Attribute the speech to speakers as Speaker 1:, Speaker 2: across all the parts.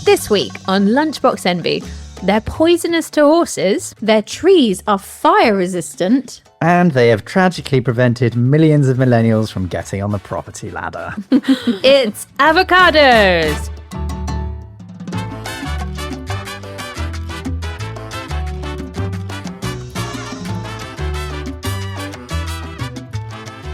Speaker 1: This week on Lunchbox Envy, they're poisonous to horses, their trees are fire resistant,
Speaker 2: and they have tragically prevented millions of millennials from getting on the property ladder.
Speaker 1: it's avocados!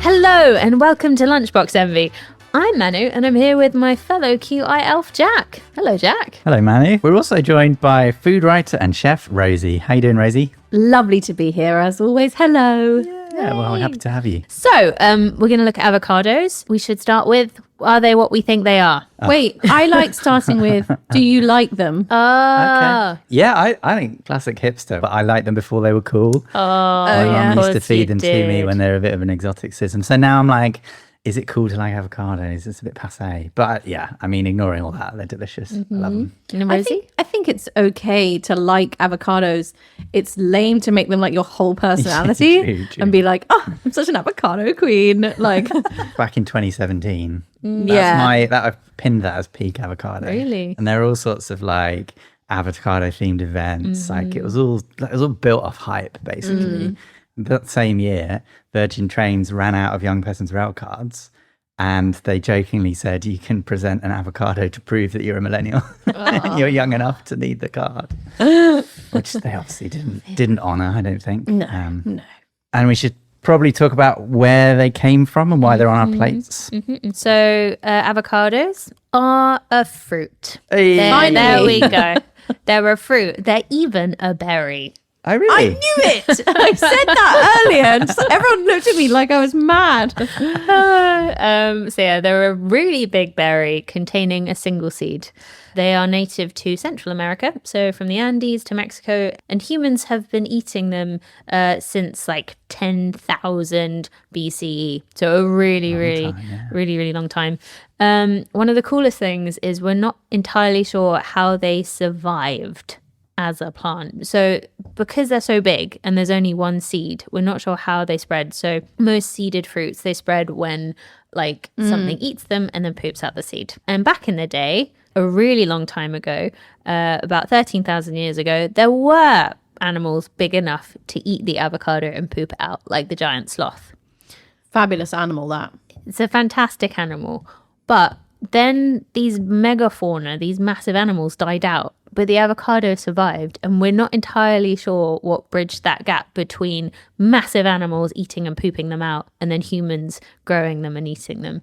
Speaker 1: Hello and welcome to Lunchbox Envy. I'm Manu and I'm here with my fellow QI elf Jack. Hello Jack.
Speaker 2: Hello Manu. We're also joined by food writer and chef Rosie. How you doing, Rosie?
Speaker 3: Lovely to be here as always. Hello.
Speaker 2: Yeah, well, we're happy to have you.
Speaker 1: So, we're going to look at avocados. We should start with, are they what we think they are?
Speaker 3: Wait, I like starting with, do you like them?
Speaker 2: Okay. Yeah, I think classic hipster, but I liked them before they were cool. My mum used to feed them to me when they were a bit of an exoticism. So now I'm like, is it cool to like avocados? It's a bit passé. But yeah, I mean, ignoring all that, they're delicious. I love them.
Speaker 1: And
Speaker 3: I think it's okay to like avocados. It's lame to make them like your whole personality
Speaker 2: True.
Speaker 3: and be like, oh, I'm such an avocado queen. Like,
Speaker 2: Back in 2017,
Speaker 3: yeah.
Speaker 2: I've pinned that as peak avocado.
Speaker 1: Really?
Speaker 2: And there are all sorts of like avocado themed events. Like it was all built off hype basically. That same year, Virgin Trains ran out of young person's rail cards, and they jokingly said you can present an avocado to prove that you're a millennial and you're young enough to need the card, which they obviously didn't honour, I don't think.
Speaker 3: No.
Speaker 2: And we should probably talk about where they came from and why they're on our plates.
Speaker 1: So, avocados are a fruit.
Speaker 2: Hey.
Speaker 1: There we go. They're a fruit. They're even a berry.
Speaker 2: Oh, really?
Speaker 3: I knew it. I said that earlier. And just, everyone looked at me like I was mad.
Speaker 1: So yeah, they're a really big berry containing a single seed. They are native to Central America, so from the Andes to Mexico, and humans have been eating them since like 10,000 BCE. So a really long time. One of the coolest things is we're not entirely sure how they survived as a plant. So because they're so big and there's only one seed, we're not sure how they spread. So most seeded fruits, they spread when like something eats them and then poops out the seed. And back in the day, a really long time ago, about 13,000 years ago, there were animals big enough to eat the avocado and poop it out, like the giant sloth.
Speaker 3: Fabulous animal, that.
Speaker 1: It's a fantastic animal. But then these megafauna, these massive animals died out. But the avocado survived, and we're not entirely sure what bridged that gap between massive animals eating and pooping them out and then humans growing them and eating them.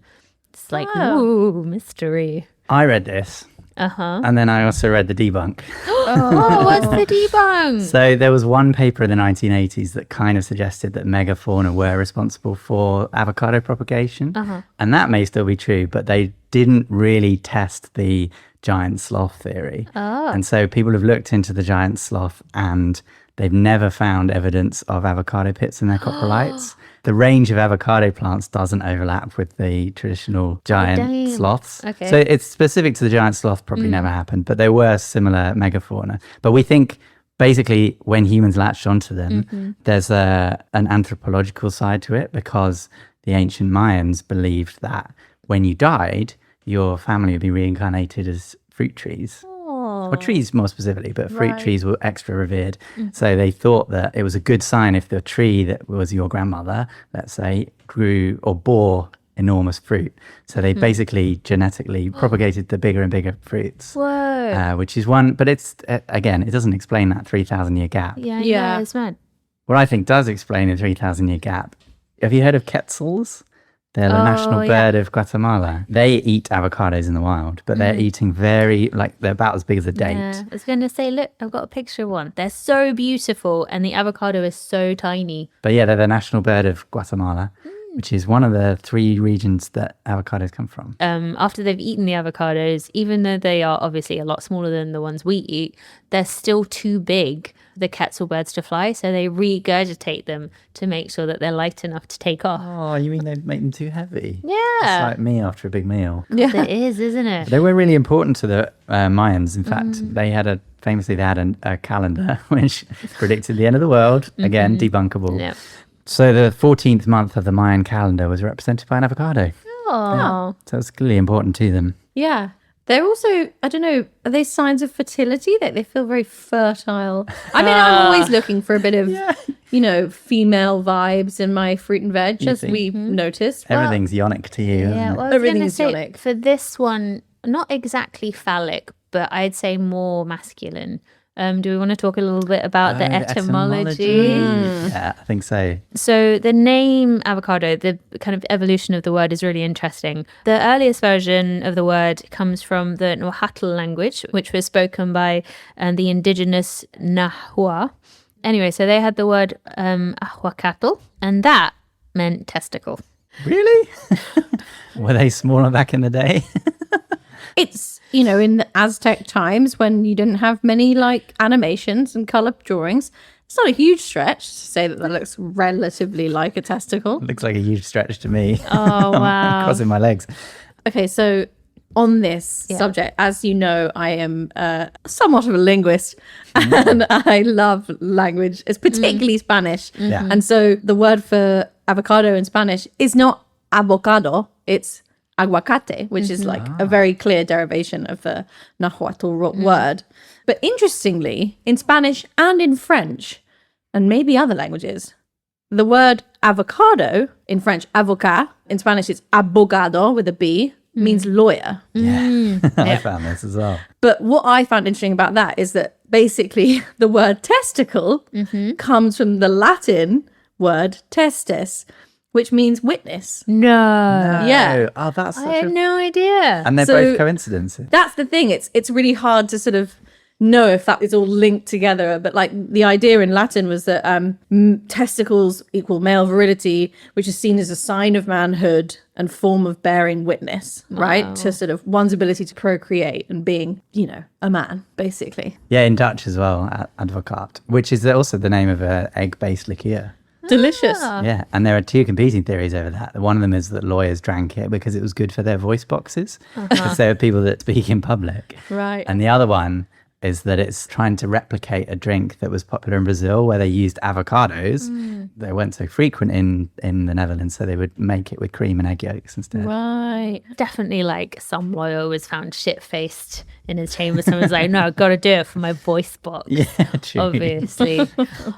Speaker 1: It's like, ooh, mystery.
Speaker 2: I read this. And then I also read the debunk.
Speaker 1: What's the debunk?
Speaker 2: So there was one paper in the 1980s that kind of suggested that megafauna were responsible for avocado propagation. And that may still be true, but they didn't really test the giant sloth theory. And so people have looked into the giant sloth and they've never found evidence of avocado pits in their coprolites. The range of avocado plants doesn't overlap with the traditional giant sloths.
Speaker 1: Okay.
Speaker 2: So it's specific to the giant sloth, probably never happened, but there were similar megafauna. But we think basically when humans latched onto them, there's an anthropological side to it, because the ancient Mayans believed that when you died, your family would be reincarnated as fruit trees. Or trees more specifically, but fruit trees were extra revered. So they thought that it was a good sign if the tree that was your grandmother, let's say, grew or bore enormous fruit. So they basically genetically propagated the bigger and bigger fruits. Which is one, but it's, again, it doesn't explain that 3,000 year gap.
Speaker 1: Yeah, it's mad.
Speaker 2: What I think does explain the 3,000 year gap, have you heard of quetzals? They're the national bird of Guatemala. They eat avocados in the wild, but they're eating they're about as big as a date.
Speaker 1: Yeah. I was going to say, look, I've got a picture of one. They're so beautiful and the avocado is so tiny.
Speaker 2: But yeah, they're the national bird of Guatemala, which is one of the 3 regions that avocados come from.
Speaker 1: After they've eaten the avocados, even though they are obviously a lot smaller than the ones we eat, they're still too big, the quetzal birds, to fly. So they regurgitate them to make sure that they're light enough to take off.
Speaker 2: Oh, you mean they make them too heavy?
Speaker 1: Yeah.
Speaker 2: It's like me after a big meal.
Speaker 1: Yeah. It is, isn't it?
Speaker 2: They were really important to the Mayans. In fact, they had a calendar which predicted the end of the world. Again, debunkable.
Speaker 1: Yeah.
Speaker 2: So the 14th month of the Mayan calendar was represented by an avocado.
Speaker 1: Oh.
Speaker 2: So it's clearly important to them.
Speaker 3: Yeah. They're also, I don't know, are they signs of fertility? That they feel very fertile. I mean, I'm always looking for a bit of, female vibes in my fruit and veg, as we've noticed.
Speaker 2: Everything's yonic to you.
Speaker 1: Yeah,
Speaker 2: Isn't
Speaker 1: well,
Speaker 2: it?
Speaker 1: I was
Speaker 3: Everything
Speaker 1: gonna
Speaker 3: is
Speaker 1: say,
Speaker 3: yonic.
Speaker 1: for this one, not exactly phallic, but I'd say more masculine. Do we want to talk a little bit about the etymology?
Speaker 2: Yeah, I think so.
Speaker 1: So the name avocado, the kind of evolution of the word is really interesting. The earliest version of the word comes from the Nahuatl language, which was spoken by the indigenous Nahua. Anyway, so they had the word ahuacatl, and that meant testicle.
Speaker 2: Really? Were they smaller back in the day?
Speaker 3: It's, in the Aztec times when you didn't have many like animations and color drawings, it's not a huge stretch to say that looks relatively like a testicle.
Speaker 2: Looks like a huge stretch to me.
Speaker 1: Oh, wow.
Speaker 2: Crossing my legs.
Speaker 3: Okay, so on this subject, as you know, I am somewhat of a linguist and I love language, it's particularly Spanish.
Speaker 2: Yeah.
Speaker 3: And so the word for avocado in Spanish is not avocado, it's aguacate, which is like a very clear derivation of the Nahuatl word. But interestingly, in Spanish and in French, and maybe other languages, the word avocado, in French, avocat, in Spanish it's abogado with a B, means lawyer.
Speaker 2: Yeah. I found this as well.
Speaker 3: But what I found interesting about that is that basically the word testicle comes from the Latin word testis, which means witness.
Speaker 1: No.
Speaker 3: Yeah.
Speaker 2: Oh, that's
Speaker 1: I
Speaker 2: such
Speaker 1: had
Speaker 2: a...
Speaker 1: no idea.
Speaker 2: And they're
Speaker 3: So-
Speaker 2: both coincidences.
Speaker 3: That's the thing. It's really hard to sort of know if that is all linked together. But like the idea in Latin was that testicles equal male virility, which is seen as a sign of manhood and form of bearing witness, right? To sort of one's ability to procreate and being, a man, basically.
Speaker 2: Yeah, in Dutch as well, advocaat, which is also the name of an egg-based liqueur.
Speaker 3: Delicious.
Speaker 2: Yeah, and there are two competing theories over that. One of them is that lawyers drank it because it was good for their voice boxes, because there are people that speak in public.
Speaker 3: Right.
Speaker 2: And the other one is that it's trying to replicate a drink that was popular in Brazil where they used avocados. They weren't so frequent in the Netherlands, so they would make it with cream and egg yolks instead.
Speaker 3: Right.
Speaker 1: Definitely like some lawyer was found shit-faced in his chamber. Someone's like, no, I've got to do it for my voice box.
Speaker 2: Yeah, true.
Speaker 1: Obviously.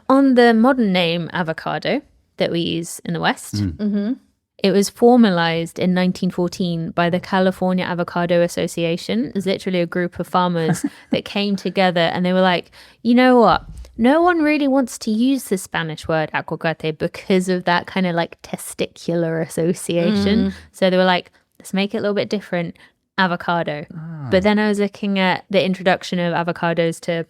Speaker 1: On the modern name avocado that we use in the West, it was formalized in 1914 by the California Avocado Association. It was literally a group of farmers that came together and they were like, you know what? No one really wants to use the Spanish word aguacate because of that kind of like testicular association. So they were like, let's make it a little bit different. Avocado. But then I was looking at the introduction of avocados to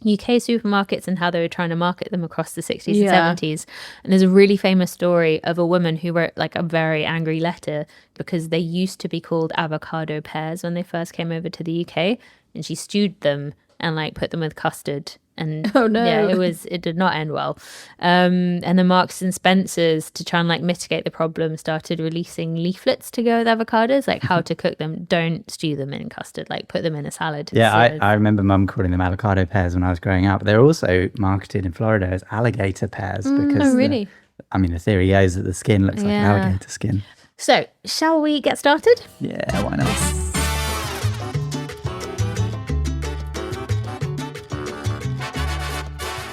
Speaker 1: UK supermarkets and how they were trying to market them across the 60s and 70s. And there's a really famous story of a woman who wrote like a very angry letter because they used to be called avocado pears when they first came over to the UK, and she stewed them and like put them with custard. And
Speaker 3: Oh, no.
Speaker 1: yeah, it did not end well. And the Marks and Spencers, to try and like mitigate the problem, started releasing leaflets to go with avocados, like how to cook them. Don't stew them in custard, like put them in a salad.
Speaker 2: Yeah,
Speaker 1: instead.
Speaker 2: I remember Mum calling them avocado pears when I was growing up. They're also marketed in Florida as alligator pears because
Speaker 3: Oh, really?
Speaker 2: the theory goes that the skin looks like an
Speaker 1: Yeah.
Speaker 2: alligator skin.
Speaker 1: So, shall we get started?
Speaker 2: Yeah, why not?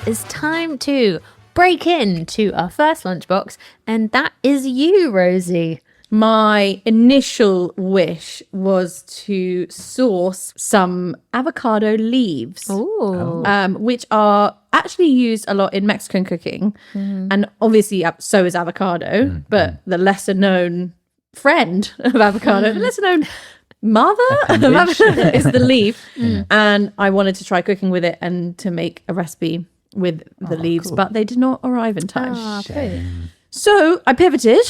Speaker 1: It's time to break into our first lunchbox, and that is you, Rosie.
Speaker 3: My initial wish was to source some avocado leaves,
Speaker 1: Ooh.
Speaker 3: which are actually used a lot in Mexican cooking. And obviously, so is avocado, but the lesser known friend of avocado, the lesser known mother of avocado is the leaf. And I wanted to try cooking with it and to make a recipe with the leaves,
Speaker 2: cool.
Speaker 3: but they did not arrive in time.
Speaker 2: Shame.
Speaker 3: So I pivoted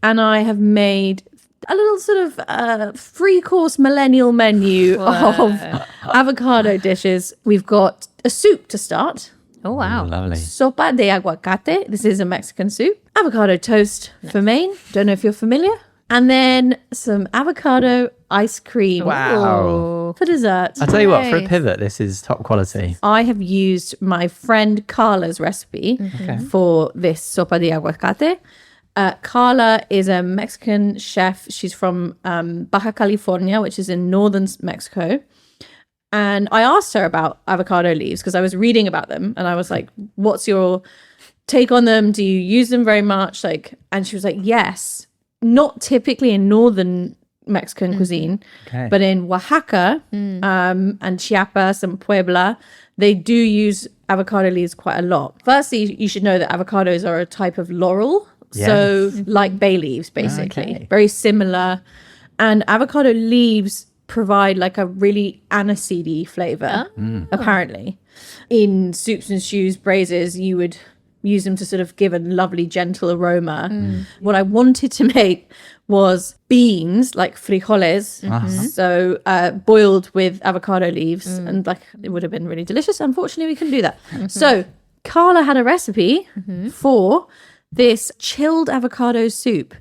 Speaker 3: and I have made a little sort of three-course millennial menu of avocado dishes. We've got a soup to start.
Speaker 1: Oh, wow.
Speaker 2: Lovely.
Speaker 3: Sopa de aguacate. This is a Mexican soup. Avocado toast for main. Don't know if you're familiar. And then some avocado ice cream.
Speaker 2: Wow.
Speaker 3: For dessert.
Speaker 2: I'll tell you what, for a
Speaker 1: Nice.
Speaker 2: pivot, this is top quality.
Speaker 3: I have used my friend Carla's recipe for this sopa de aguacate. Carla is a Mexican chef. She's from Baja California, which is in northern Mexico. And I asked her about avocado leaves because I was reading about them. And I was like, what's your take on them? Do you use them very much? And she was like, yes, not typically in northern Mexican cuisine, but in Oaxaca and Chiapas and Puebla, they do use avocado leaves quite a lot. Firstly, you should know that avocados are a type of laurel. Yes. So like bay leaves, basically. Very similar. And avocado leaves provide like a really aniseedy flavor, apparently. In soups and stews, braises, you would use them to sort of give a lovely, gentle aroma. What I wanted to make was beans, like frijoles, so boiled with avocado leaves, and like it would have been really delicious. Unfortunately, we couldn't do that. So Carla had a recipe for this chilled avocado soup,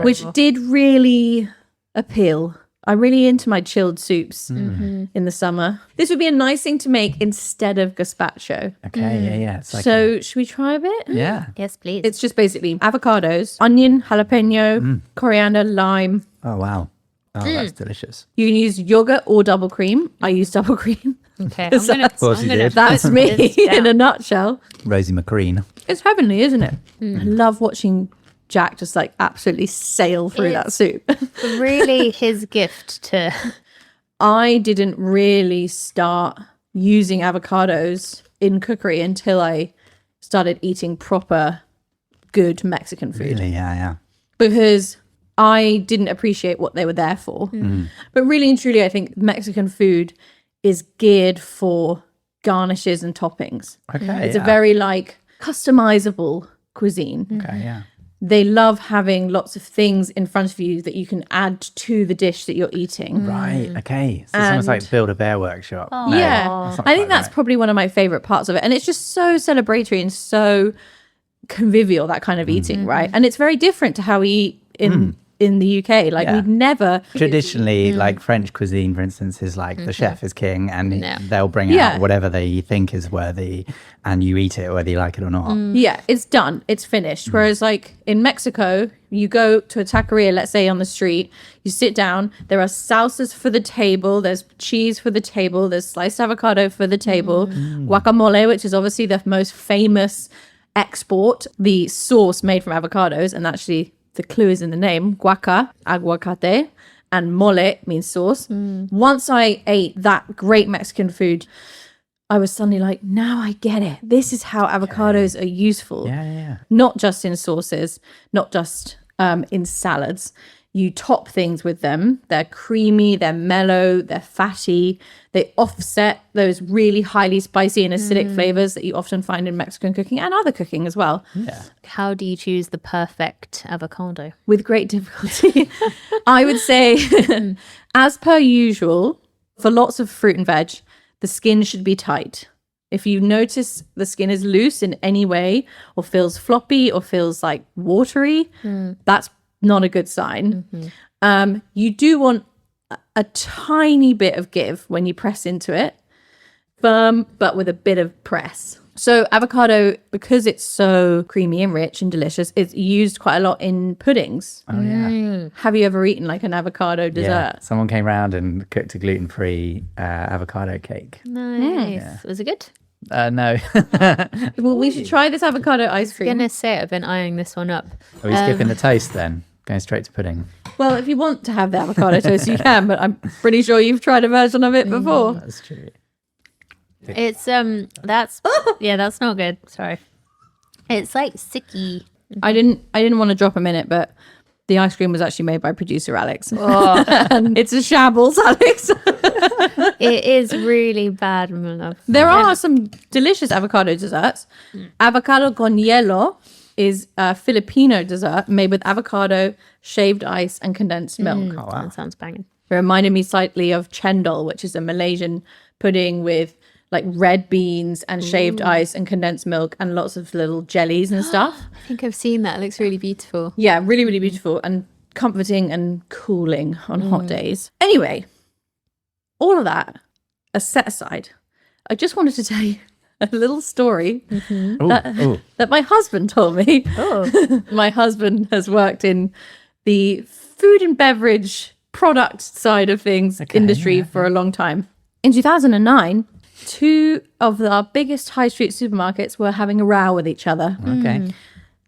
Speaker 3: which did really appeal. I'm really into my chilled soups in the summer. This would be a nice thing to make instead of gazpacho.
Speaker 2: It's like
Speaker 3: So should we try a bit?
Speaker 2: Yeah.
Speaker 1: Yes, please.
Speaker 3: It's just basically avocados, onion, jalapeno, coriander, lime.
Speaker 2: Oh, wow. Oh, that's delicious.
Speaker 3: You can use yogurt or double cream. I use double cream.
Speaker 1: Okay, I'm gonna.
Speaker 2: course you did.
Speaker 3: That's me in a nutshell.
Speaker 2: Rosie McCreen.
Speaker 3: It's heavenly, isn't it? I love watching Jack just like absolutely sail through that soup.
Speaker 1: Really his gift to...
Speaker 3: I didn't really start using avocados in cookery until I started eating proper good Mexican food.
Speaker 2: Really? Yeah.
Speaker 3: Because I didn't appreciate what they were there for. But really and truly, I think Mexican food is geared for garnishes and toppings. It's a very like customizable cuisine. They love having lots of things in front of you that you can add to the dish that you're eating.
Speaker 2: Right. Okay. So it's almost like Build-A-Bear workshop. No,
Speaker 3: Yeah. I think that's probably one of my favorite parts of it. And it's just so celebratory and so convivial, that kind of eating, right? And it's very different to how we eat in the UK. Like we'd never...
Speaker 2: Traditionally, like French cuisine, for instance, is like the chef is king and they'll bring out whatever they think is worthy and you eat it whether you like it or not.
Speaker 3: Yeah, it's done. It's finished. Whereas like in Mexico, you go to a taqueria, let's say on the street, you sit down, there are salsas for the table, there's cheese for the table, there's sliced avocado for the table, guacamole, which is obviously the most famous export, the sauce made from avocados, and actually the clue is in the name, guaca, aguacate, and mole means sauce. Once I ate that great Mexican food, I was suddenly like, now I get it. This is how avocados are useful. Not just in sauces, not just in salads. You top things with them. They're creamy, they're mellow, they're fatty. They offset those really highly spicy and acidic flavors that you often find in Mexican cooking and other cooking as well.
Speaker 1: How do you choose the perfect avocado?
Speaker 3: With great difficulty. I would say, as per usual, for lots of fruit and veg, the skin should be tight. If you notice the skin is loose in any way or feels floppy or feels like watery, that's not a good sign. You do want a tiny bit of give when you press into it, firm, but with a bit of press. So avocado, because it's so creamy and rich and delicious, it's used quite a lot in puddings. Have you ever eaten like an avocado dessert?
Speaker 2: Someone came round and cooked a gluten-free avocado cake.
Speaker 1: Nice. Was it good?
Speaker 2: No.
Speaker 3: Well, we should try this avocado ice cream.
Speaker 1: I'm going to say I've been eyeing this one up.
Speaker 2: Are we skipping the toast then? Going straight to pudding?
Speaker 3: Well, if you want to have the avocado toast, you can, but I'm pretty sure you've tried a version of it before.
Speaker 2: That's true.
Speaker 1: It's that's not good. Sorry. It's like sicky.
Speaker 3: I didn't want to drop a minute, but the ice cream was actually made by producer Alex. And it's a shambles, Alex.
Speaker 1: It is really bad, my love.
Speaker 3: There are some delicious avocado desserts. Avocado con hielo is a Filipino dessert made with avocado, shaved ice, and condensed milk.
Speaker 2: Oh, wow.
Speaker 1: That sounds banging.
Speaker 3: It reminded me slightly of chendol, which is a Malaysian pudding with like red beans and shaved ice and condensed milk and lots of little jellies and stuff.
Speaker 1: I think I've seen that. It looks really beautiful.
Speaker 3: Yeah, really, really beautiful and comforting and cooling on hot days. Anyway, all of that set aside, I just wanted to tell you a little story
Speaker 2: Ooh, ooh.
Speaker 3: that my husband told me.
Speaker 1: Oh.
Speaker 3: My husband has worked in the food and beverage product side of things industry for a long time. In 2009, two of our biggest high street supermarkets were having a row with each other.
Speaker 2: Okay.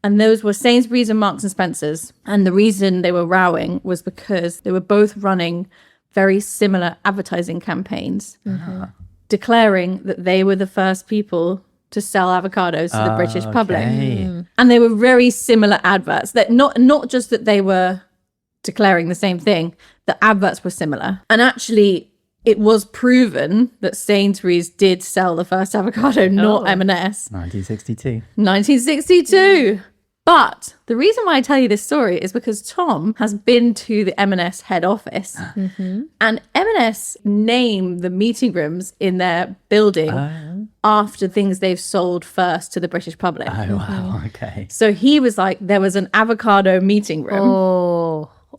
Speaker 3: And those were Sainsbury's and Marks and Spencer's. And the reason they were rowing was because they were both running very similar advertising campaigns, declaring that they were the first people to sell avocados to the British public. And they were very similar adverts. That not just that they were declaring the same thing, the adverts were similar. And actually, it was proven that Sainsbury's did sell the first avocado, not M&S.
Speaker 2: 1962.
Speaker 3: 1962. But the reason why I tell you this story is because Tom has been to the M&S head office, and M&S name the meeting rooms in their building after things they've sold first to the British public.
Speaker 2: Oh, wow. Okay.
Speaker 3: So he was like, there was an avocado meeting room.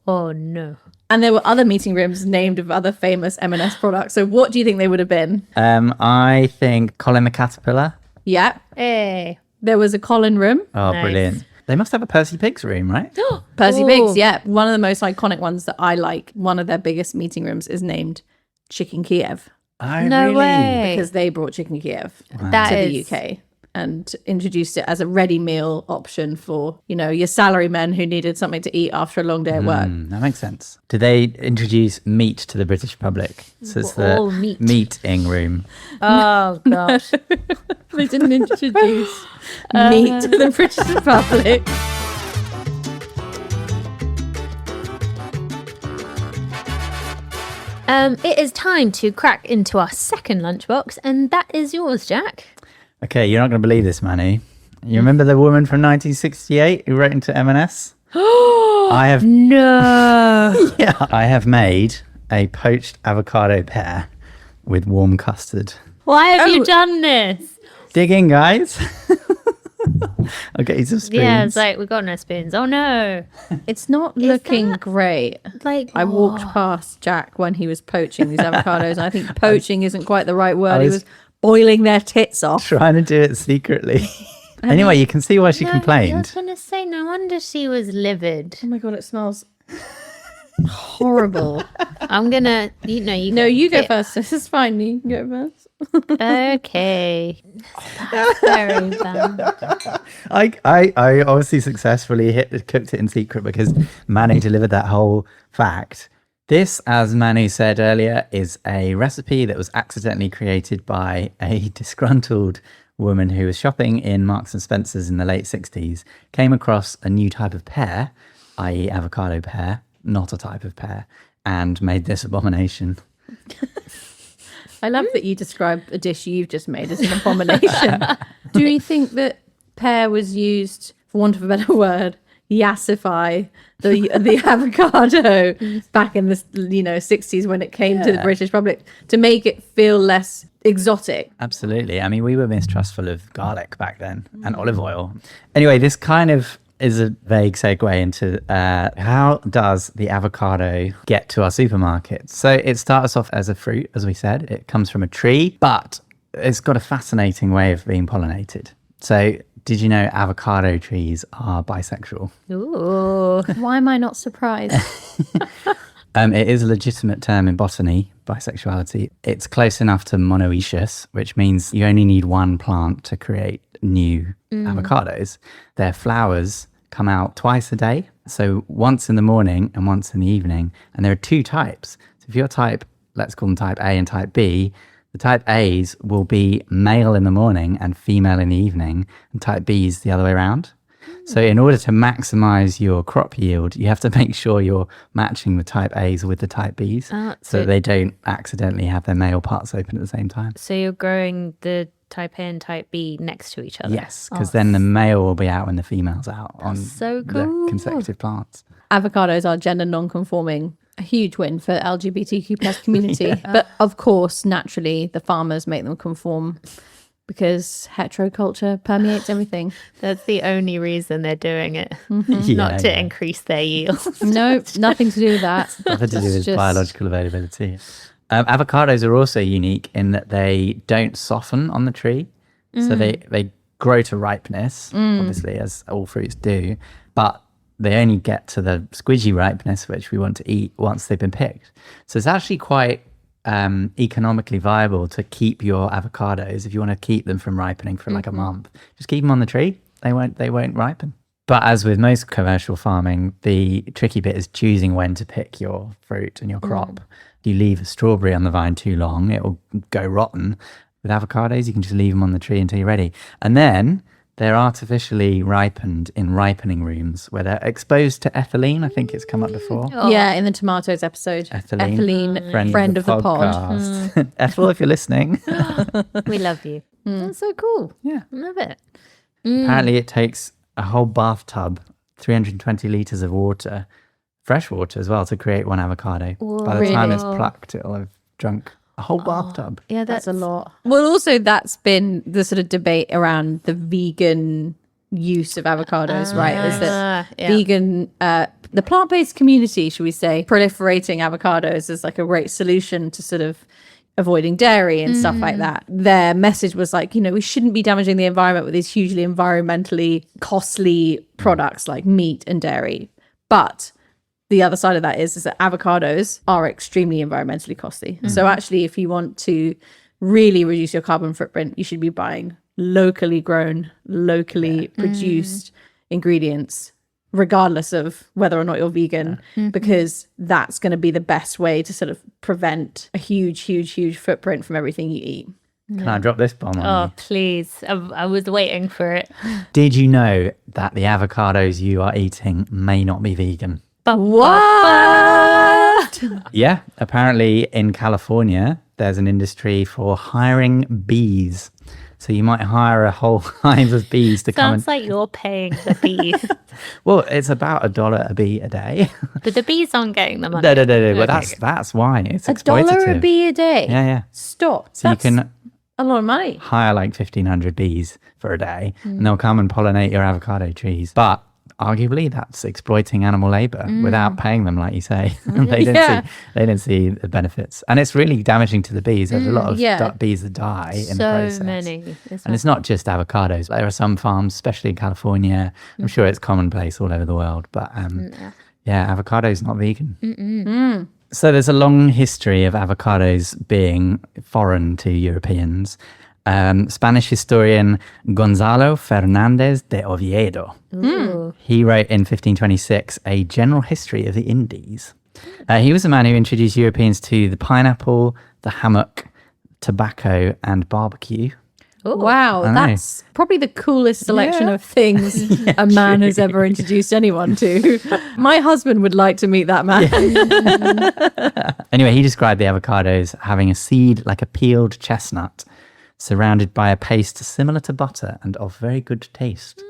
Speaker 1: Oh no.
Speaker 3: And there were other meeting rooms named of other famous M&S products. So what do you think they would have been?
Speaker 2: I think Colin the Caterpillar.
Speaker 3: Yeah.
Speaker 1: Hey.
Speaker 3: There was a Colin room.
Speaker 2: Oh,
Speaker 1: Nice.
Speaker 2: brilliant. They must have a Percy Pigs room, right?
Speaker 3: Percy
Speaker 1: Ooh.
Speaker 3: Pigs, yeah. One of the most iconic ones that I like. One of their biggest meeting rooms is named Chicken Kiev
Speaker 2: Oh,
Speaker 1: No
Speaker 2: really?
Speaker 1: way.
Speaker 3: because they brought Chicken Kiev
Speaker 1: That
Speaker 3: to
Speaker 1: is-
Speaker 3: the UK and introduced it as a ready meal option for, your salarymen who needed something to eat after a long day at work.
Speaker 2: That makes sense. Did they introduce meat to the British public? So it's the
Speaker 1: All meat.
Speaker 2: meeting room.
Speaker 1: Oh gosh.
Speaker 3: They didn't introduce meat to the British public.
Speaker 1: It is time to crack into our second lunchbox, and that is yours, Jack.
Speaker 2: Okay, you're not going to believe this, Manny. You remember the woman from 1968 who wrote into M&S? I have
Speaker 1: No.
Speaker 2: I have made a poached avocado pear with warm custard.
Speaker 1: Why have you
Speaker 3: Oh.
Speaker 1: done this?
Speaker 2: Dig in, guys. I'll get you some spoons.
Speaker 1: Yeah, it's like we got no spoons. Oh no.
Speaker 3: It's not looking great.
Speaker 1: Like
Speaker 3: I walked past Jack when he was poaching these avocados, and I think poaching isn't quite the right word. He
Speaker 2: was-
Speaker 3: was boiling their tits off.
Speaker 2: Trying to do it secretly. Anyway, you can see why she
Speaker 1: I
Speaker 2: complained.
Speaker 1: was gonna say, no wonder she was livid.
Speaker 3: Oh my god, it smells horrible.
Speaker 1: I'm gonna, you
Speaker 3: No, you go
Speaker 1: it-
Speaker 3: first. This is fine. You can go first.
Speaker 1: Okay. That's very bad.
Speaker 2: I obviously successfully cooked it in secret because Manu delivered that whole fact. This, as Manu said earlier, is a recipe that was accidentally created by a disgruntled woman who was shopping in Marks and Spencer's in the late 60s, came across a new type of pear, i.e. avocado pear, not a type of pear, and made this abomination.
Speaker 3: I love that you describe a dish you've just made as an abomination. Do you think that pear was used, for want of a better word, yassify the avocado back in the 60s when it came to the British public to make it feel less exotic?
Speaker 2: Absolutely. I mean, we were mistrustful of garlic back then and olive oil. Anyway, this kind of is a vague segue into how does the avocado get to our supermarkets? So it starts off as a fruit, as we said. It comes from a tree, but it's got a fascinating way of being pollinated. So did you know avocado trees are bisexual?
Speaker 1: Ooh.
Speaker 3: Why am I not surprised?
Speaker 2: It is a legitimate term in botany, bisexuality. It's close enough to monoecious, which means you only need one plant to create new avocados. Their flowers come out twice a day, so once in the morning and once in the evening. And there are two types. So if you're type, let's call them type A and type B, the type A's will be male in the morning and female in the evening, and type B is the other way around. So in order to maximize your crop yield, you have to make sure you're matching the type A's with the type B's so that they don't accidentally have their male parts open at the same time.
Speaker 1: So you're growing the type A and type B next to each other?
Speaker 2: Yes, because then the male will be out when the female's out on
Speaker 1: so
Speaker 2: the
Speaker 1: cool.
Speaker 2: consecutive plants.
Speaker 3: Avocados are gender non-conforming. A huge win for LGBTQ plus community. But of course, naturally, the farmers make them conform because heteroculture permeates everything.
Speaker 1: That's the only reason they're doing it.
Speaker 2: Yeah,
Speaker 1: Not to
Speaker 2: yeah.
Speaker 1: increase their yield.
Speaker 3: No, nothing to do with that.
Speaker 2: Nothing to do
Speaker 3: It's
Speaker 2: with
Speaker 3: just-
Speaker 2: biological availability. Avocados are also unique in that they don't soften on the tree. So they grow to ripeness, obviously, as all fruits do, but they only get to the squidgy ripeness, which we want to eat once they've been picked. So it's actually quite economically viable to keep your avocados if you want to keep them from ripening for like a month. Just keep them on the tree. They won't ripen. But as with most commercial farming, the tricky bit is choosing when to pick your fruit and your crop. If you leave a strawberry on the vine too long, it will go rotten. With avocados, you can just leave them on the tree until you're ready. And then they're artificially ripened in ripening rooms where they're exposed to ethylene. I think it's come up before.
Speaker 3: Yeah, in the tomatoes episode. Ethylene, friend of the pod.
Speaker 2: Ethel, if you're listening.
Speaker 1: We love you. That's so cool.
Speaker 2: Yeah.
Speaker 1: Love it.
Speaker 2: Apparently it takes a whole bathtub, 320 litres of water, fresh water as well, to create one avocado. By the time it's plucked, it'll have drunk a whole bathtub.
Speaker 1: Yeah,
Speaker 3: That's a lot. Well, also that's been the sort of debate around the vegan use of avocados, right? Is that vegan, the plant-based community, should we say, proliferating avocados is like a great solution to sort of avoiding dairy and stuff like that. Their message was like, we shouldn't be damaging the environment with these hugely environmentally costly products like meat and dairy. But the other side of that is that avocados are extremely environmentally costly. So actually, if you want to really reduce your carbon footprint, you should be buying locally grown, locally produced ingredients, regardless of whether or not you're vegan, because that's going to be the best way to sort of prevent a huge footprint from everything you eat.
Speaker 2: Can I drop this bomb on
Speaker 1: Oh,
Speaker 2: you?
Speaker 1: please. I was waiting for it.
Speaker 2: Did you know that the avocados you are eating may not be vegan?
Speaker 1: But
Speaker 3: What?
Speaker 2: Yeah, apparently in California, there's an industry for hiring bees. So you might hire a whole hive of bees to come
Speaker 1: Sounds like you're paying the bees.
Speaker 2: Well, it's about $1 a bee a day.
Speaker 1: But the bees aren't getting the money.
Speaker 2: No. Well, that's why it's exploitative.
Speaker 3: $1 a bee a day?
Speaker 2: Yeah.
Speaker 3: Stop.
Speaker 2: So
Speaker 3: That's
Speaker 2: you can
Speaker 3: a lot of money.
Speaker 2: hire like 1,500 bees for a day, and they'll come and pollinate your avocado trees. But arguably, that's exploiting animal labor without paying them, like you say. They didn't see the benefits, and it's really damaging to the bees. There's a lot of bees that die in the process.
Speaker 1: So many.
Speaker 2: And it's not just avocados. There are some farms, especially in California. I'm sure it's commonplace all over the world, but avocado's not vegan. So there's a long history of avocados being foreign to Europeans. Spanish historian Gonzalo Fernández de Oviedo. He wrote in 1526 a general history of the Indies. He was the man who introduced Europeans to the pineapple, the hammock, tobacco, and barbecue.
Speaker 1: Ooh.
Speaker 3: Wow,
Speaker 2: I know.
Speaker 3: that's probably the coolest selection of things a man has ever introduced anyone to. My husband would like to meet that man.
Speaker 2: Anyway, he described the avocados having a seed like a peeled chestnut, surrounded by a paste similar to butter and of very good taste.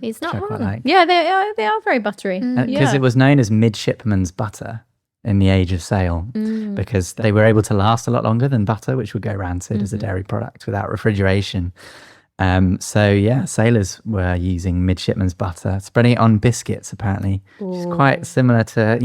Speaker 1: He's not
Speaker 2: Which I quite
Speaker 1: wrong.
Speaker 2: like.
Speaker 3: Yeah, they are very buttery.
Speaker 2: Because it was known as midshipman's butter in the age of sail, because they were able to last a lot longer than butter, which would go rancid as a dairy product without refrigeration. Sailors were using midshipman's butter, spreading it on biscuits, apparently, which is quite similar to,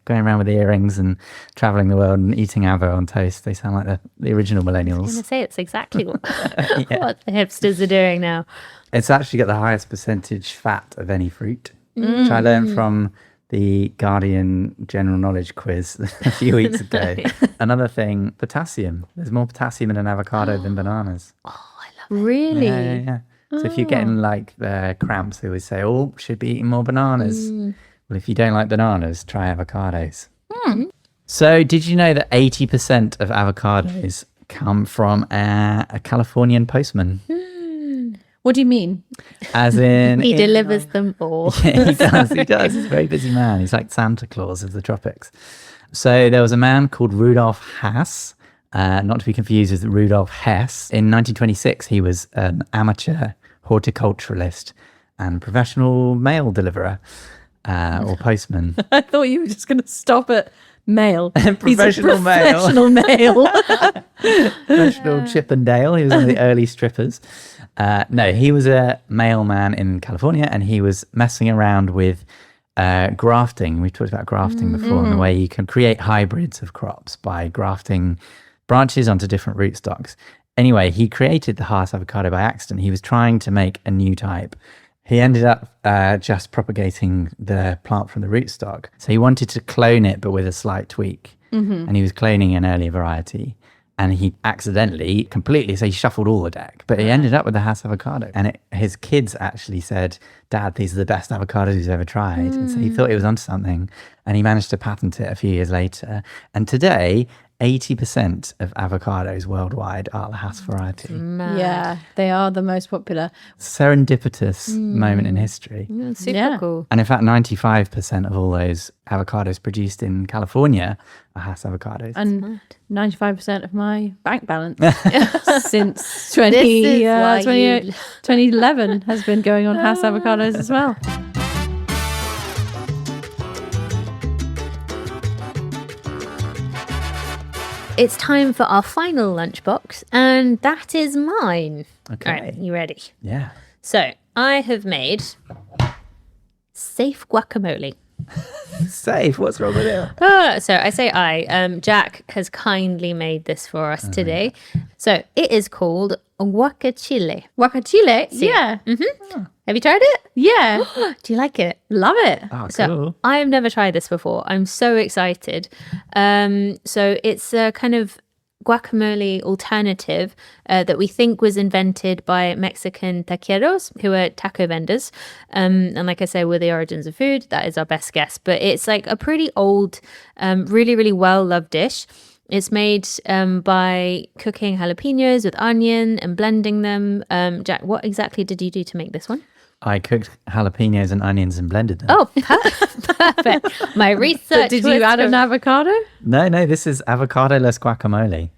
Speaker 2: going around with earrings and traveling the world and eating avo on toast. They sound like the original
Speaker 1: I was
Speaker 2: millennials.
Speaker 1: going to say it's exactly what the hipsters are doing now.
Speaker 2: It's actually got the highest percentage fat of any fruit, which I learned from the Guardian General Knowledge quiz a few weeks ago. Another thing, potassium. There's more potassium in an avocado than bananas.
Speaker 3: Really?
Speaker 2: Yeah. So if you're getting like the cramps, they always say, should be eating more bananas. Well, if you don't like bananas, try avocados. So did you know that 80% of avocados come from a Californian postman?
Speaker 3: What do you mean?
Speaker 2: As in...
Speaker 1: He delivers them all.
Speaker 2: Yeah, he does. He's a very busy man. He's like Santa Claus of the tropics. So there was a man called Rudolf Haas, not to be confused with Rudolf Hess. In 1926, he was an amateur horticulturalist and professional mail deliverer or postman.
Speaker 3: I thought you were just going to stop at male.
Speaker 2: Professional male.
Speaker 3: Professional male.
Speaker 2: Professional Chippendale. He was one of the early strippers. No, he was a mailman in California, and he was messing around with grafting. We've talked about grafting before, and the way you can create hybrids of crops by grafting branches onto different rootstocks. Anyway, he created the Haas avocado by accident. He was trying to make a new type. He ended up just propagating the plant from the rootstock. So he wanted to clone it, but with a slight tweak. And he was cloning an early variety. And he accidentally, completely, so he shuffled all the deck. But he ended up with the Haas avocado. And his kids actually said, Dad, these are the best avocados he's ever tried. And so he thought he was onto something. And he managed to patent it a few years later. And today, 80% of avocados worldwide are the Haas variety.
Speaker 3: Yeah, they are the most popular.
Speaker 2: Serendipitous moment in history.
Speaker 1: Super cool.
Speaker 2: And in fact, 95% of all those avocados produced in California are Haas avocados.
Speaker 3: And 95% of my bank balance since
Speaker 1: This is why
Speaker 3: 2011 has been going on Haas avocados as well.
Speaker 1: It's time for our final lunchbox, and that is mine.
Speaker 2: Okay.
Speaker 1: All right, you ready?
Speaker 2: Yeah.
Speaker 1: So I have made safe guacamole.
Speaker 2: Safe. What's wrong with it?
Speaker 1: So I say Jack has kindly made this for us today. So it is called guacachile.
Speaker 3: Guacachile? Yeah.
Speaker 1: Have you tried it?
Speaker 3: Yeah.
Speaker 1: Do you like it?
Speaker 3: Love it.
Speaker 2: Oh,
Speaker 1: So
Speaker 2: cool.
Speaker 1: I have never tried this before. I'm so excited. So it's a kind of guacamole alternative that we think was invented by Mexican taqueros, who are taco vendors. And like I say, we're the origins of food. That is our best guess. But it's like a pretty old, really, really well-loved dish. It's made by cooking jalapenos with onion and blending them. Jack, what exactly did you do to make this one?
Speaker 2: I cooked jalapenos and onions and blended them.
Speaker 1: Oh, perfect. My research.
Speaker 3: But did you add an avocado?
Speaker 2: No, this is avocado-less guacamole.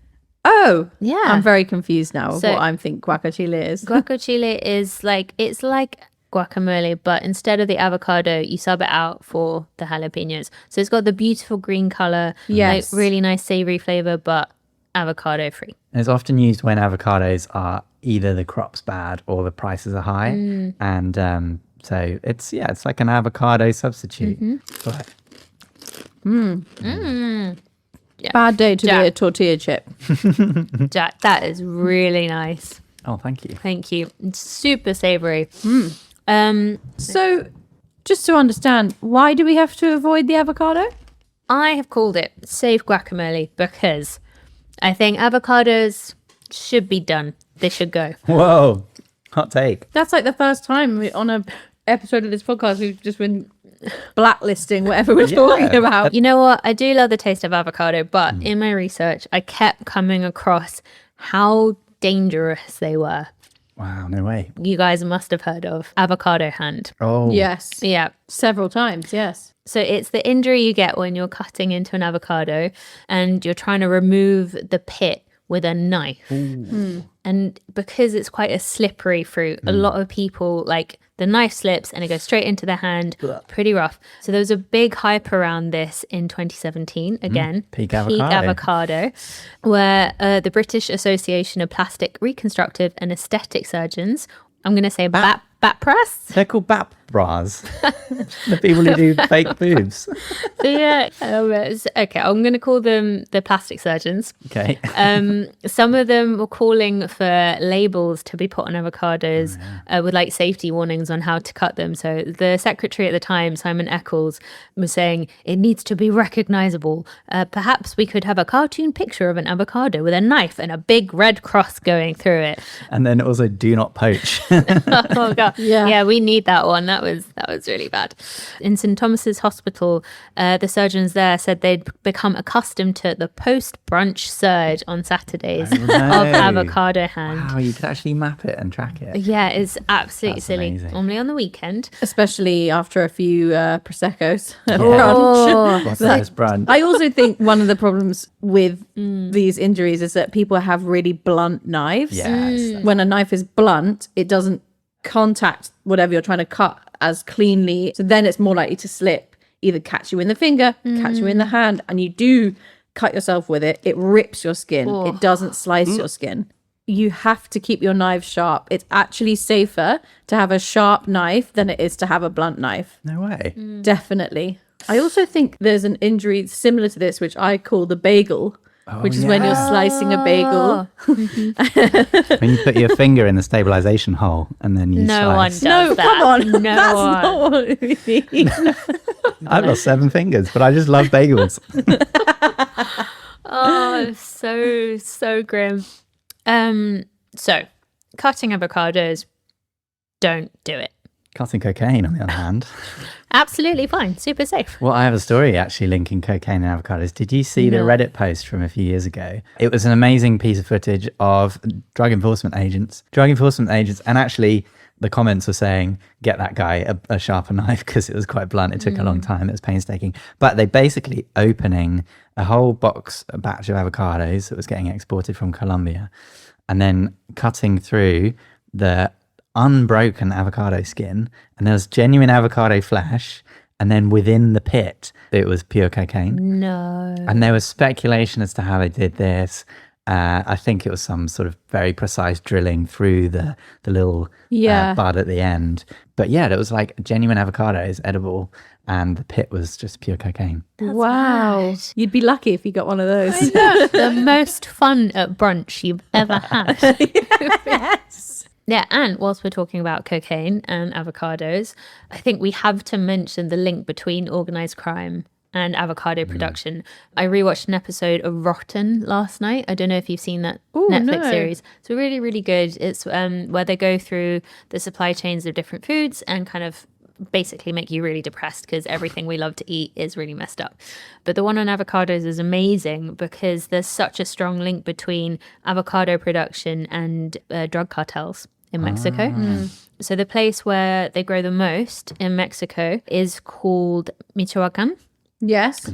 Speaker 3: Oh,
Speaker 1: Yeah.
Speaker 3: I'm very confused now of
Speaker 1: So-
Speaker 3: what I think guacachile is.
Speaker 1: Guacachile is it's like guacamole, but instead of the avocado, you sub it out for the jalapenos. So it's got the beautiful green color,
Speaker 3: Yes.
Speaker 1: like really nice savory flavor, but avocado free.
Speaker 2: It's often used when avocados are either the crop's bad or the prices are high. And so it's like an avocado substitute. But
Speaker 3: Bad day to be
Speaker 1: Jack.
Speaker 3: a tortilla chip.
Speaker 1: Jack, that is really nice.
Speaker 2: oh, thank you.
Speaker 1: Thank you. It's super savory.
Speaker 3: So, just to understand, why do we have to avoid the avocado?
Speaker 1: I have called it safe guacamole because I think avocados should be done. They should go.
Speaker 2: Whoa, hot take.
Speaker 3: That's like the first time on a episode of this podcast we've just been blacklisting whatever we're talking about.
Speaker 1: You know what? I do love the taste of avocado, but in my research, I kept coming across how dangerous they were.
Speaker 2: Wow, no way.
Speaker 1: You guys must have heard of avocado hand.
Speaker 2: Oh,
Speaker 3: Yes.
Speaker 1: Yeah.
Speaker 3: Several times, yes.
Speaker 1: So it's the injury you get when you're cutting into an avocado and you're trying to remove the pit with a knife. And because it's quite a slippery fruit, a lot of people the knife slips and it goes straight into their hand. Pretty rough. So there was a big hype around this in 2017. Again,
Speaker 2: Peak avocado.
Speaker 1: avocado, where the British Association of Plastic Reconstructive and Aesthetic Surgeons, I'm going to say bat press.
Speaker 2: They're called BAP bras. The people who do fake boobs.
Speaker 1: Yeah. Okay, I'm going to call them the plastic surgeons.
Speaker 2: Okay.
Speaker 1: Some of them were calling for labels to be put on avocados with safety warnings on how to cut them. So the secretary at the time, Simon Eccles, was saying it needs to be recognizable. Perhaps we could have a cartoon picture of an avocado with a knife and a big red cross going through it.
Speaker 2: And then also do not poach.
Speaker 1: Oh god,
Speaker 3: Yeah.
Speaker 1: we need that one. That was really bad. In St Thomas's Hospital, the surgeons there said they'd become accustomed to the post-brunch surge on Saturdays of avocado hand.
Speaker 2: Wow, you could actually map it and track it.
Speaker 1: Yeah, it's absolutely
Speaker 2: That's
Speaker 1: silly.
Speaker 2: amazing.
Speaker 1: Only on the weekend.
Speaker 3: Especially after a few Prosecco's. at
Speaker 1: Oh.
Speaker 3: brunch.
Speaker 2: What's that brand?
Speaker 3: I also think one of the problems with these injuries is that people have really blunt knives.
Speaker 2: Yes.
Speaker 3: When a knife is blunt, it doesn't contact whatever you're trying to cut as cleanly. So then it's more likely to slip, either catch you in the finger, catch you in the hand, and you do cut yourself with it. It rips your skin. It doesn't slice your skin. You have to keep your knives sharp. It's actually safer to have a sharp knife than it is to have a blunt knife.
Speaker 2: No way.
Speaker 3: Definitely. I also think there's an injury similar to this, which I call the bagel, which is when you're slicing a bagel.
Speaker 2: When you put your finger in the stabilization hole and then you
Speaker 1: No one
Speaker 2: slice.
Speaker 1: does
Speaker 3: No,
Speaker 1: that.
Speaker 3: come on.
Speaker 1: No
Speaker 3: That's
Speaker 1: one.
Speaker 3: not what we mean.
Speaker 2: I've got 7 fingers, but I just love bagels.
Speaker 1: Oh, so grim. So cutting avocados, don't do it.
Speaker 2: Cutting cocaine, on the other hand.
Speaker 1: Absolutely fine. Super safe.
Speaker 2: Well, I have a story actually linking cocaine and avocados. Did you see the Reddit post from a few years ago? It was an amazing piece of footage of drug enforcement agents, and actually the comments were saying, get that guy a sharper knife, because it was quite blunt. It took a long time. It was painstaking. But they basically opening a whole a batch of avocados that was getting exported from Colombia, and then cutting through the unbroken avocado skin, and there was genuine avocado flesh, and then within the pit it was pure cocaine.
Speaker 1: No.
Speaker 2: And there was speculation as to how they did this. I think it was some sort of very precise drilling through the little bud at the end. But yeah, it was like genuine avocados, edible, and the pit was just pure cocaine.
Speaker 3: Wow.
Speaker 1: mad.
Speaker 3: You'd be lucky if you got one of those.
Speaker 1: The most fun at brunch you've ever had.
Speaker 3: Yes.
Speaker 1: Yeah, and whilst we're talking about cocaine and avocados, I think we have to mention the link between organised crime and avocado production. I rewatched an episode of Rotten last night. I don't know if you've seen that Netflix series. It's really, really good. It's where they go through the supply chains of different foods and kind of basically make you really depressed because everything we love to eat is really messed up. But the one on avocados is amazing because there's such a strong link between avocado production and drug cartels in Mexico. So the place where they grow the most in Mexico is called Michoacan.
Speaker 3: Yes.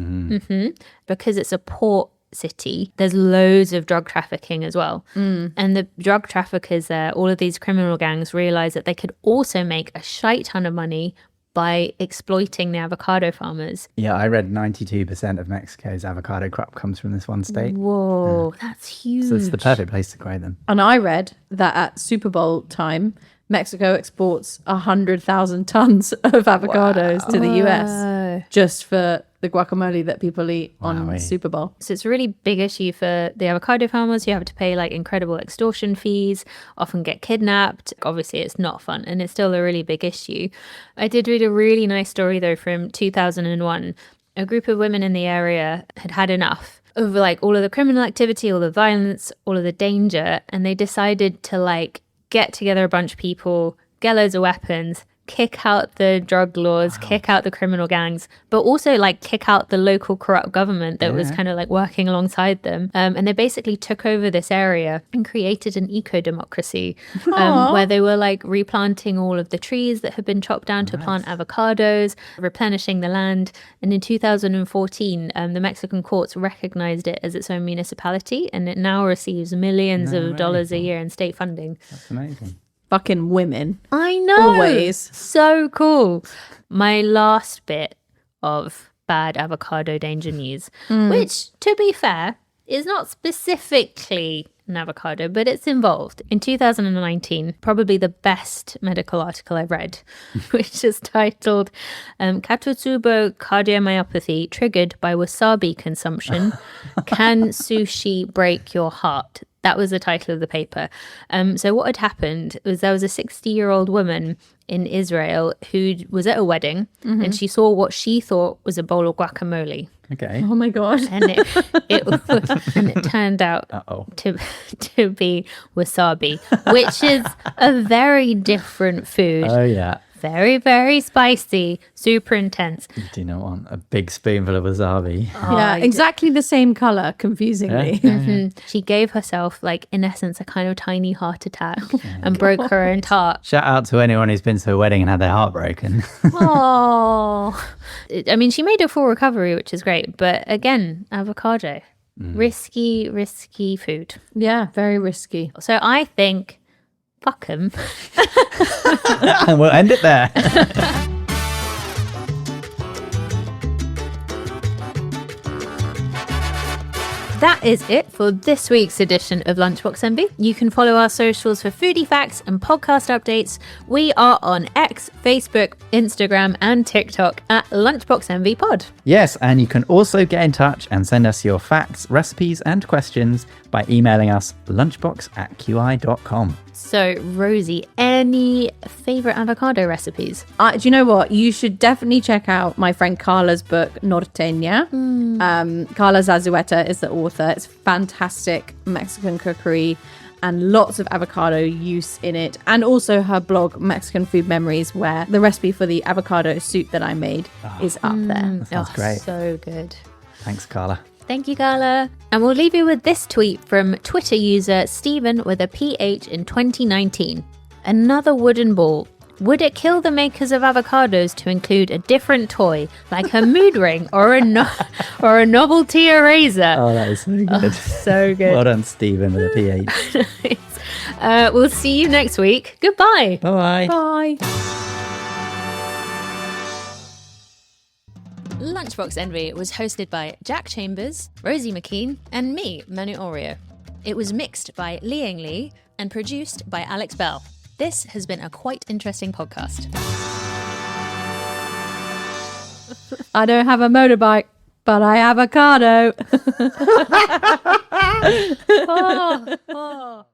Speaker 1: Because it's a port city, there's loads of drug trafficking as well. And the drug traffickers there, all of these criminal gangs, realized that they could also make a shite ton of money by exploiting the avocado farmers.
Speaker 2: Yeah, I read 92% of Mexico's avocado crop comes from this one state.
Speaker 1: Whoa, that's huge.
Speaker 2: So it's the perfect place to grow them.
Speaker 3: And I read that at Super Bowl time, Mexico exports 100,000 tons of avocados to the US just for the guacamole that people eat on Super Bowl.
Speaker 1: So it's a really big issue for the avocado farmers. You have to pay like incredible extortion fees, often get kidnapped. Obviously, it's not fun and it's still a really big issue. I did read a really nice story though from 2001. A group of women in the area had had enough of like all of the criminal activity, all the violence, all of the danger. And they decided to like get together a bunch of people, get loads of weapons, kick out the drug laws, kick out the criminal gangs, but also like kick out the local corrupt government that was kind of like working alongside them. And they basically took over this area and created an eco-democracy where they were like replanting all of the trees that had been chopped down to plant avocados, replenishing the land. And in 2014, the Mexican courts recognized it as its own municipality, and it now receives millions of dollars a year in state funding.
Speaker 2: That's amazing.
Speaker 3: Fucking women.
Speaker 1: I know.
Speaker 3: Always.
Speaker 1: So cool. My last bit of bad avocado danger news, which, to be fair, is not specifically an avocado, but it's involved. In 2019, probably the best medical article I've read, which is titled Katotsubo Cardiomyopathy Triggered by Wasabi Consumption. Can Sushi Break Your Heart? That was the title of the paper. So what had happened was there was a 60-year-old woman in Israel who was at a wedding and she saw what she thought was a bowl of guacamole.
Speaker 2: Okay.
Speaker 3: Oh my God.
Speaker 1: And it turned out to be wasabi, which is a very different food.
Speaker 2: Oh, yeah.
Speaker 1: Very, very spicy, super intense.
Speaker 2: You do not want a big spoonful of wasabi.
Speaker 3: Yeah, exactly the same color, confusingly.
Speaker 1: She gave herself, like, in essence, a kind of tiny heart attack and broke her own heart.
Speaker 2: Shout out to anyone who's been to a wedding and had their heart broken.
Speaker 1: Oh, I mean, she made a full recovery, which is great. But again, avocado, risky food.
Speaker 3: Yeah, very risky.
Speaker 1: So I think, fuck 'em.
Speaker 2: And we'll end it there.
Speaker 1: that is it for this week's edition of Lunchbox Envy. You can follow our socials for foodie facts and podcast updates. We are on X, Facebook, Instagram, and TikTok at Lunchbox Envy Pod.
Speaker 2: Yes, and you can also get in touch and send us your facts, recipes, and questions by emailing us lunchbox@qi.com.
Speaker 1: So, Rosie, any favourite avocado recipes?
Speaker 3: Do you know what? You should definitely check out my friend Carla's book, Norteña. Carla Zazueta is the author. It's fantastic Mexican cookery and lots of avocado use in it. And also her blog, Mexican Food Memories, where the recipe for the avocado soup that I made is up there.
Speaker 2: That sounds great.
Speaker 1: So good.
Speaker 2: Thanks, Carla.
Speaker 1: Thank you, Carla. And we'll leave you with this tweet from Twitter user Stephen with a PH in 2019. Another wooden ball. Would it kill the makers of avocados to include a different toy, like a mood ring or a novelty eraser?
Speaker 2: Oh, that is so good.
Speaker 1: Oh, so good.
Speaker 2: Well done, Stephen, with a PH.
Speaker 1: We'll see you next week. Goodbye.
Speaker 2: Bye-bye.
Speaker 3: Bye.
Speaker 1: Lunchbox Envy was hosted by Jack Chambers, Rosie McKean, and me, Manu Oreo. It was mixed by Liang Li and produced by Alex Bell. This has been a quite interesting podcast.
Speaker 3: I don't have a motorbike, but I have avocado.
Speaker 1: Oh.